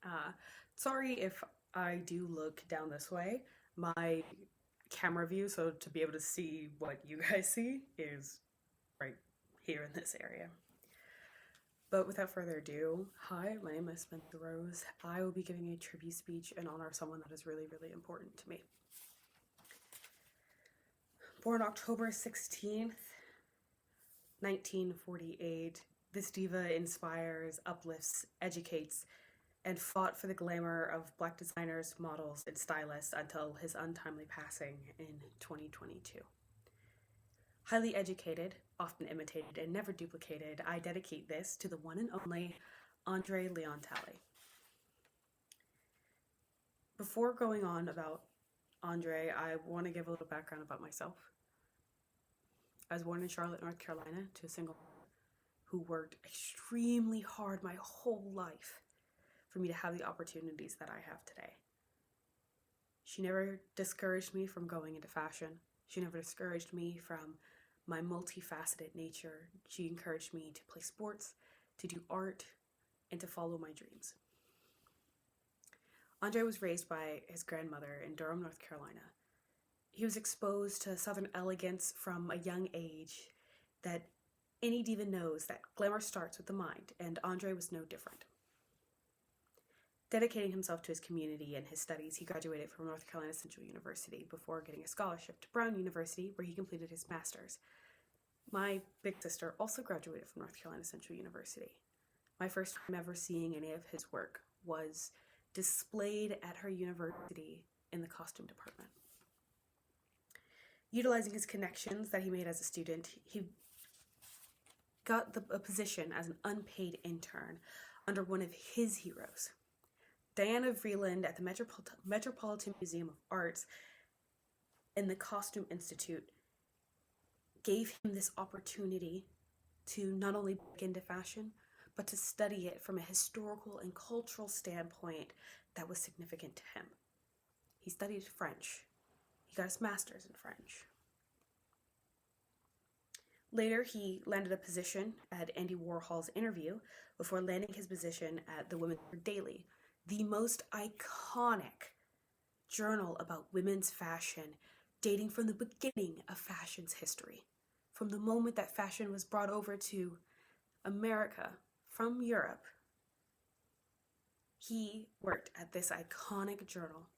Uh, Sorry if I do look down this way. My camera view, so to be able to see what you guys see, is right here in this area. But without further ado, hi, my name is Spenser Rose. I will be giving a tribute speech in honor of someone that is really, really important to me. Born October 16th, 1948, this diva inspires, uplifts, educates, and fought for the glamour of black designers, models, and stylists until his untimely passing in 2022. Highly educated, often imitated, and never duplicated, I dedicate this to the one and only Andre Leon Talley. Before going on about Andre, I want to give a little background about myself. I was born in Charlotte, North Carolina, to a single mother who worked extremely hard my whole life for me to have the opportunities that I have today. She never discouraged me from going into fashion. She never discouraged me from my multifaceted nature. She encouraged me to play sports, to do art, and to follow my dreams. Andre was raised by his grandmother in Durham, North Carolina. He was exposed to Southern elegance from a young age that any diva knows that glamour starts with the mind, and Andre was no different. Dedicating himself to his community and his studies, he graduated from North Carolina Central University before getting a scholarship to Brown University, where he completed his master's. My big sister also graduated from North Carolina Central University. My first time ever seeing any of his work was displayed at her university in the costume department. Utilizing his connections that he made as a student, he got a position as an unpaid intern under one of his heroes. Diana Vreeland at the Metropolitan Museum of Arts and the Costume Institute gave him this opportunity to not only break into fashion, but to study it from a historical and cultural standpoint that was significant to him. He studied French. He got his master's in French. Later, he landed a position at Andy Warhol's Interview before landing his position at the Women's Wear Daily, the most iconic journal about women's fashion, dating from the beginning of fashion's history. From the moment that fashion was brought over to America from Europe, he worked at this iconic journal.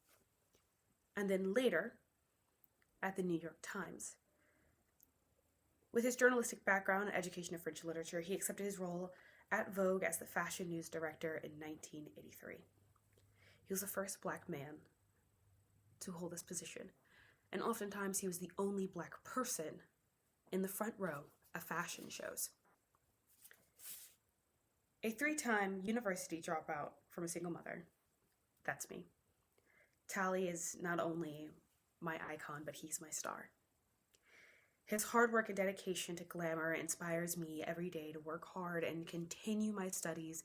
And then later, at the New York Times. With his journalistic background and education of French literature, he accepted his role at Vogue as the fashion news director in 1983. He was the first black man to hold this position, and oftentimes he was the only black person in the front row of fashion shows. A 3-time university dropout from a single mother, that's me. Talley is not only my icon, but he's my star. His hard work and dedication to glamour inspires me every day to work hard and continue my studies,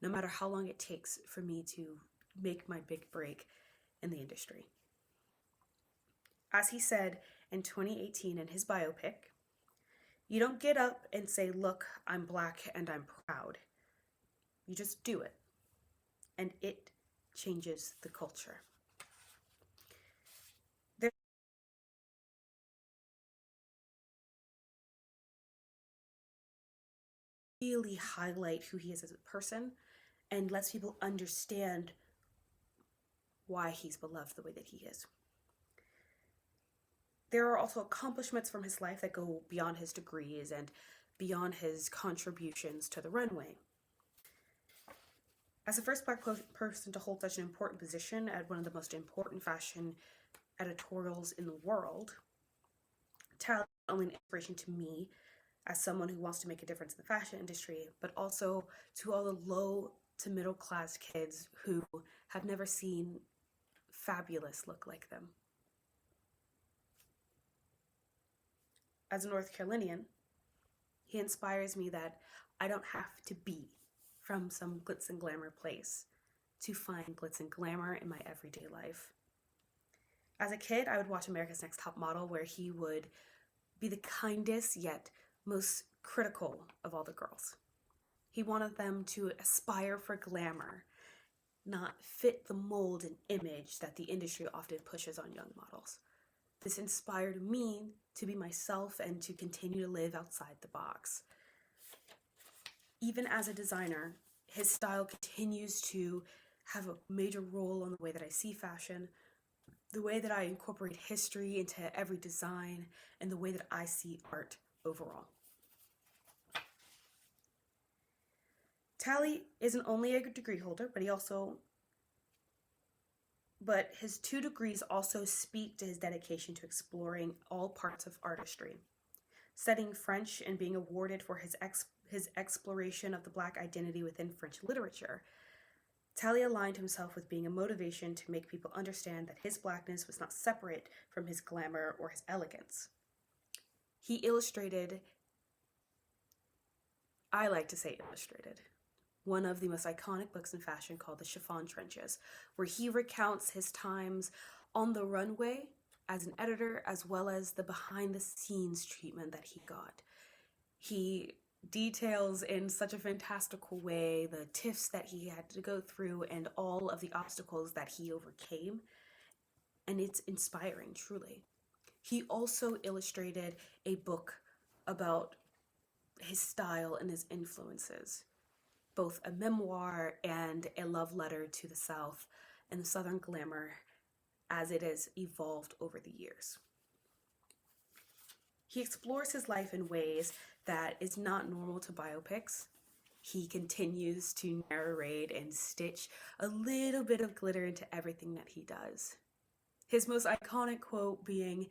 no matter how long it takes for me to make my big break in the industry. As he said in 2018 in his biopic, "You don't get up and say, 'Look, I'm black and I'm proud.' You just do it, and it changes the culture." Really highlight who he is as a person and lets people understand why he's beloved the way that he is. There are also accomplishments from his life that go beyond his degrees and beyond his contributions to the runway. As the first black person to hold such an important position at one of the most important fashion editorials in the world, Talley is not only an inspiration to me as someone who wants to make a difference in the fashion industry, but also to all the low to middle class kids who have never seen fabulous look like them. As a North Carolinian, he inspires me that I don't have to be from some glitz and glamour place to find glitz and glamour in my everyday life. As a kid, I would watch America's Next Top Model, where he would be the kindest yet most critical of all the girls. He wanted them to aspire for glamour not fit the mold and image that the industry often pushes on young models. This inspired me to be myself and to continue to live outside the box. Even as a designer, his style continues to have a major role on the way that I see fashion, the way that I incorporate history into every design, and the way that I see art overall. Tally isn't only a degree holder, but his 2 degrees also speak to his dedication to exploring all parts of artistry. Studying French and being awarded for his exploration of the Black identity within French literature, Tally aligned himself with being a motivation to make people understand that his Blackness was not separate from his glamour or his elegance. He illustrated, I like to say illustrated, one of the most iconic books in fashion called The Chiffon Trenches, where he recounts his times on the runway as an editor, as well as the behind-the-scenes treatment that he got. He details in such a fantastical way the tiffs that he had to go through and all of the obstacles that he overcame, and it's inspiring, truly. He also illustrated a book about his style and his influences, both a memoir and a love letter to the South and the Southern glamour as it has evolved over the years. He explores his life in ways that is not normal to biopics. He continues to narrate and stitch a little bit of glitter into everything that he does. His most iconic quote being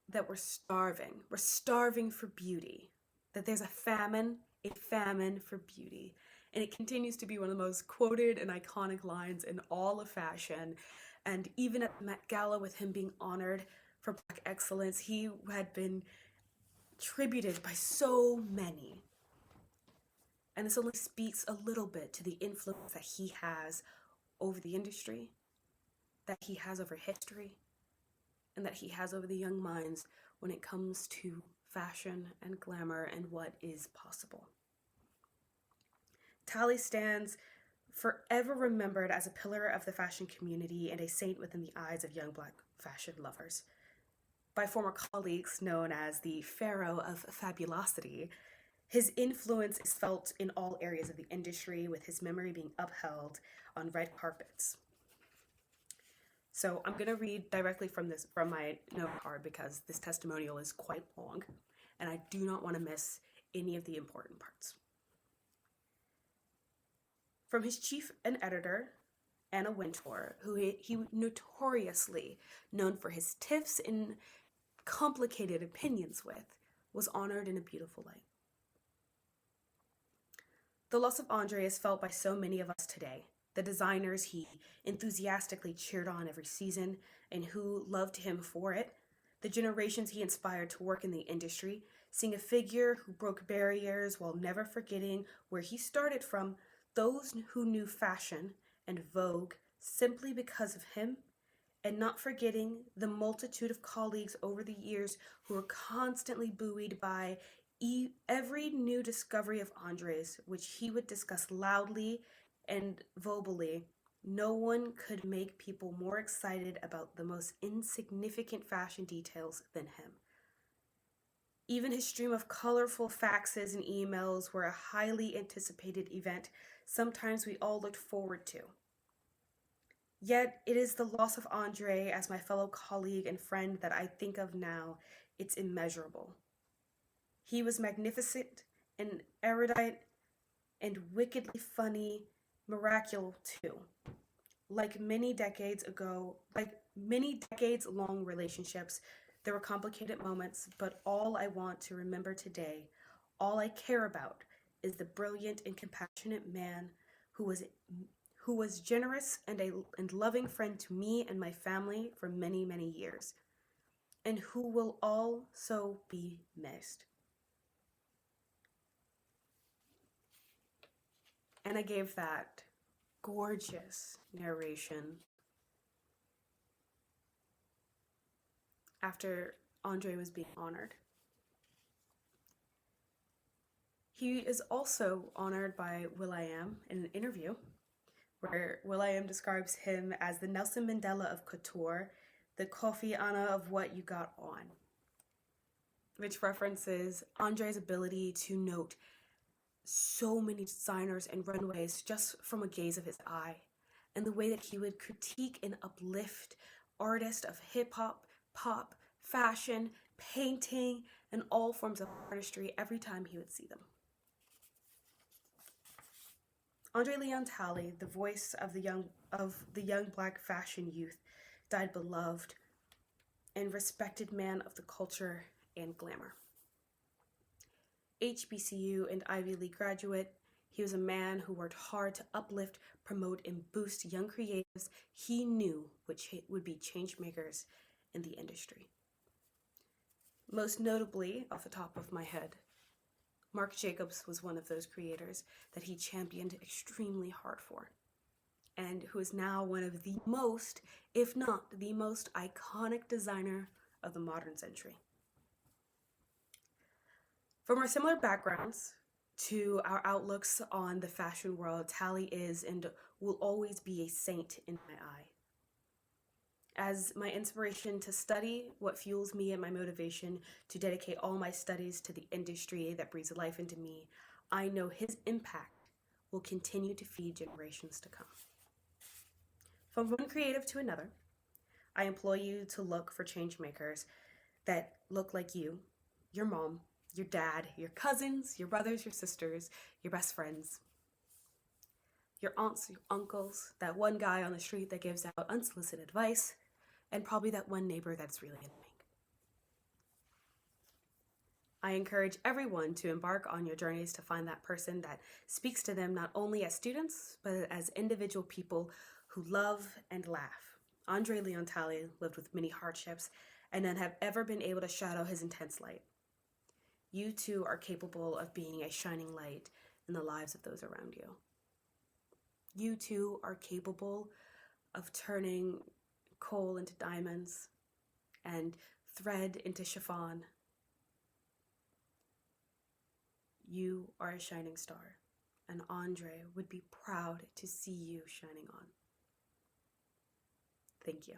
that we're starving for beauty, that there's a famine for beauty. And it continues to be one of the most quoted and iconic lines in all of fashion. And even at the Met Gala, with him being honored for Black excellence, he had been tributed by so many. And this only speaks a little bit to the influence that he has over the industry, that he has over history, and that he has over the young minds when it comes to fashion and glamour and what is possible. Tally stands forever remembered as a pillar of the fashion community and a saint within the eyes of young Black fashion lovers. By former colleagues known as the Pharaoh of Fabulosity, his influence is felt in all areas of the industry, with his memory being upheld on red carpets. So I'm going to read directly from my note card because this testimonial is quite long, and I do not want to miss any of the important parts. From his chief and editor, Anna Wintour, who he notoriously known for his tiffs and complicated opinions with, was honored in a beautiful light. The loss of Andre is felt by so many of us today. The designers he enthusiastically cheered on every season and who loved him for it, the generations he inspired to work in the industry, seeing a figure who broke barriers while never forgetting where he started from, those who knew fashion and Vogue simply because of him, and not forgetting the multitude of colleagues over the years who were constantly buoyed by every new discovery of Andre's, which he would discuss loudly and vocally. No one could make people more excited about the most insignificant fashion details than him. Even his stream of colorful faxes and emails were a highly anticipated event, sometimes we all looked forward to. Yet it is the loss of Andre as my fellow colleague and friend that I think of now. It's immeasurable. He was magnificent and erudite and wickedly funny, miraculous too. Like many decades long relationships, there were complicated moments, but all I want to remember today, all I care about, is the brilliant and compassionate man who was generous and loving friend to me and my family for many, many years, and who will also be missed. And I gave that gorgeous narration after Andre was being honored. He is also honored by will.i.am in an interview where will.i.am describes him as the Nelson Mandela of couture, the Kofi Annan of what you got on, which references Andre's ability to note so many designers and runways just from a gaze of his eye, and the way that he would critique and uplift artists of hip-hop, pop, fashion, painting, and all forms of artistry every time he would see them. Andre Leon Talley, the voice of the young Black fashion youth, died beloved and respected man of the culture and glamour. HBCU and Ivy League graduate, he was a man who worked hard to uplift, promote, and boost young creatives he knew would be change makers in the industry. Most notably, off the top of my head, Marc Jacobs was one of those creators that he championed extremely hard for, and who is now one of the most, if not the most iconic designer of the modern century. From our similar backgrounds to our outlooks on the fashion world, Talley is and will always be a saint in my eye. As my inspiration to study, what fuels me and my motivation to dedicate all my studies to the industry that breathes life into me, I know his impact will continue to feed generations to come. From one creative to another, I implore you to look for change makers that look like you, your mom, your dad, your cousins, your brothers, your sisters, your best friends, your aunts, your uncles, that one guy on the street that gives out unsolicited advice, and probably that one neighbor that's really annoying. I encourage everyone to embark on your journeys to find that person that speaks to them not only as students, but as individual people who love and laugh. Andre Leon Talley lived with many hardships and none have ever been able to shadow his intense light. You too are capable of being a shining light in the lives of those around you. You too are capable of turning coal into diamonds and thread into chiffon. You are a shining star, and Andre would be proud to see you shining on. Thank you.